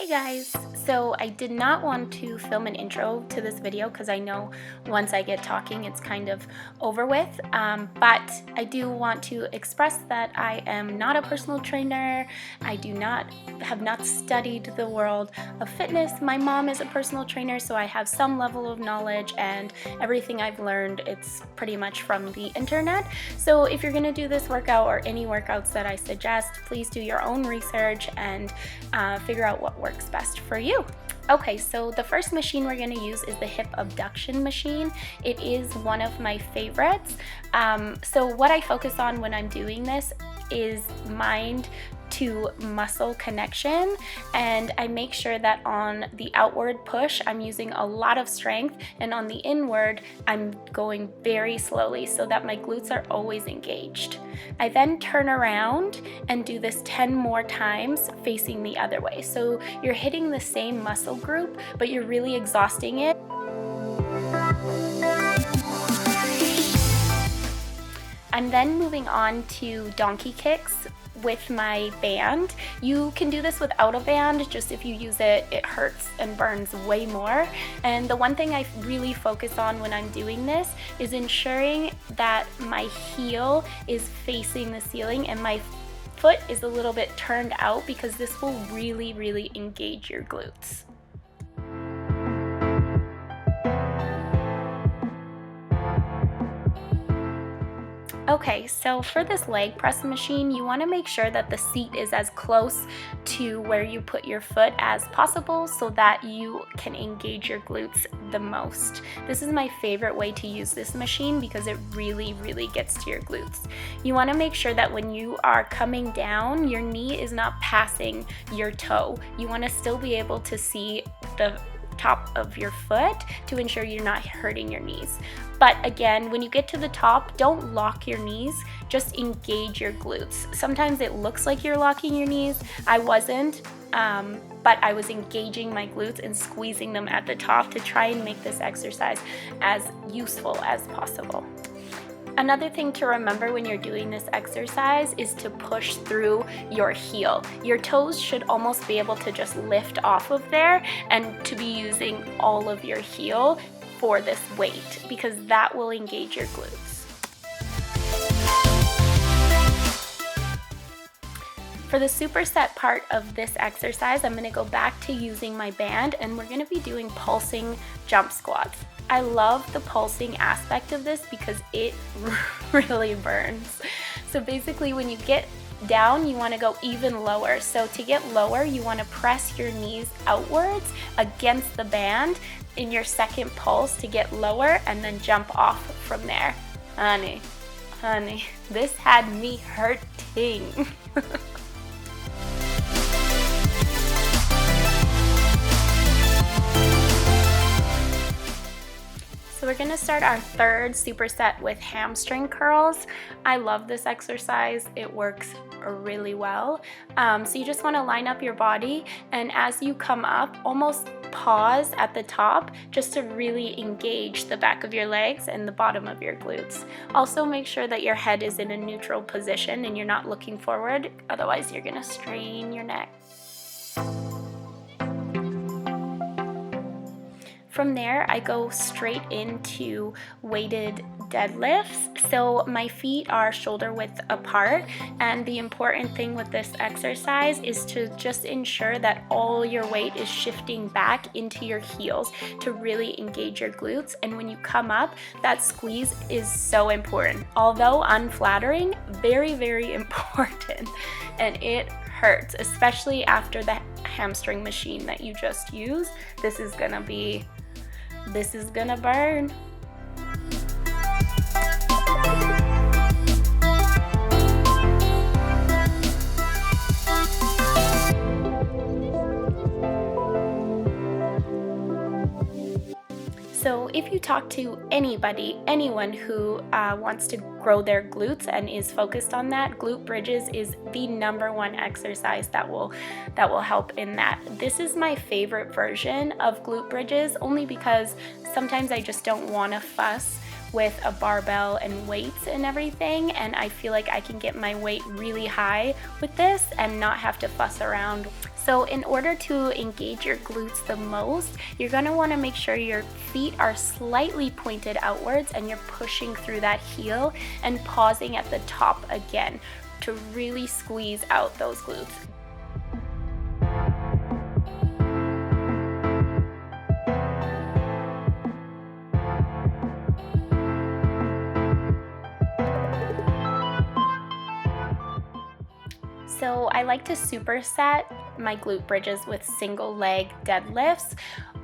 Hey guys! So I did not want to film an intro to this video because I know once I get talking it's kind of over with, but I do want to express that I am not a personal trainer. I have not studied the world of fitness. My mom is a personal trainer, so I have some level of knowledge, and everything I've learned, it's pretty much from the internet. So if you're going to do this workout or any workouts that I suggest, please do your own research and figure out what works best for you. Okay, so the first machine we're going to use is the hip abduction machine. It is one of my favorites. So what I focus on when I'm doing this is mind to muscle connection, and I make sure that on the outward push I'm using a lot of strength, and on the inward I'm going very slowly so that my glutes are always engaged. I then turn around and do this 10 more times facing the other way. So you're hitting the same muscle group, but you're really exhausting it. I'm then moving on to donkey kicks with my band. You can do this without a band, just if you use it, it hurts and burns way more. And the one thing I really focus on when I'm doing this is ensuring that my heel is facing the ceiling and my foot is a little bit turned out, because this will really engage your glutes. Okay, so for this leg press machine, you want to make sure that the seat is as close to where you put your foot as possible so that you can engage your glutes the most. This is my favorite way to use this machine because it really gets to your glutes. You want to make sure that when you are coming down, your knee is not passing your toe. You want to still be able to see the top of your foot to ensure you're not hurting your knees. But again, when you get to the top, don't lock your knees, just engage your glutes. Sometimes it looks like you're locking your knees. I wasn't, but I was engaging my glutes and squeezing them at the top to try and make this exercise as useful as possible. Another thing to remember when you're doing this exercise is to push through your heel. Your toes should almost be able to just lift off of there, and to be using all of your heel for this weight, because that will engage your glutes. For the superset part of this exercise, I'm going to go back to using my band, and we're going to be doing pulsing jump squats. I love the pulsing aspect of this because it really burns. So basically when you get down, you want to go even lower. So to get lower, you want to press your knees outwards against the band in your second pulse to get lower, and then jump off from there. Honey, this had me hurting. So we're going to start our third superset with hamstring curls. I love this exercise. It works really well. So you just want to line up your body, and as you come up, almost pause at the top just to really engage the back of your legs and the bottom of your glutes. Also make sure that your head is in a neutral position and you're not looking forward, otherwise you're going to strain your neck. From there, I go straight into weighted deadlifts. So my feet are shoulder width apart, and the important thing with this exercise is to just ensure that all your weight is shifting back into your heels to really engage your glutes. And when you come up, that squeeze is so important. Although unflattering, very important. And it hurts, especially after the hamstring machine that you just used. This is gonna burn. So if you talk to anyone who wants to grow their glutes and is focused on that, glute bridges is the #1 exercise that will help in that. This is my favorite version of glute bridges, only because sometimes I just don't want to fuss with a barbell and weights and everything, and I feel like I can get my weight really high with this and not have to fuss around So in order to engage your glutes the most, you're going to want to make sure your feet are slightly pointed outwards and you're pushing through that heel and pausing at the top again to really squeeze out those glutes. So I like to superset my glute bridges with single leg deadlifts.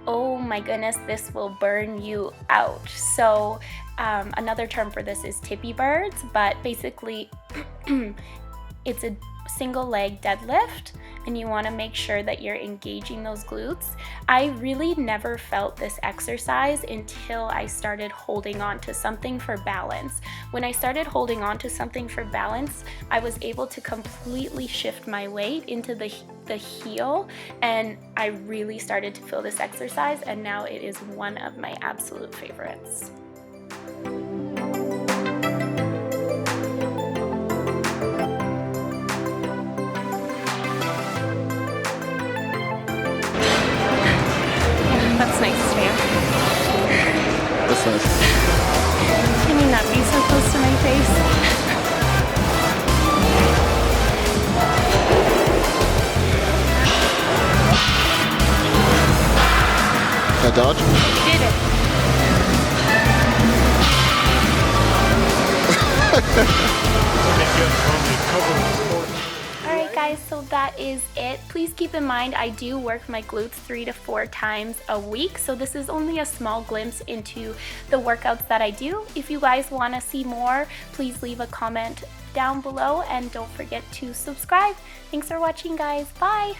Oh my goodness, this will burn you out. So another term for this is tippy birds, but basically it's a single leg deadlift and you want to make sure that you're engaging those glutes. I really never felt this exercise until I started holding on to something for balance. When I started holding on to something for balance, I was able to completely shift my weight into the heel, and I really started to feel this exercise, and now it is one of my absolute favorites. That's nice, Sam. That's nice. Can you not be so close to my face? Can I dodge? Did it. Alright guys, so that is it. Please keep in mind I do work my glutes 3 to 4 times a week, so this is only a small glimpse into the workouts that I do. If you guys want to see more, please leave a comment down below and don't forget to subscribe. Thanks for watching guys. Bye!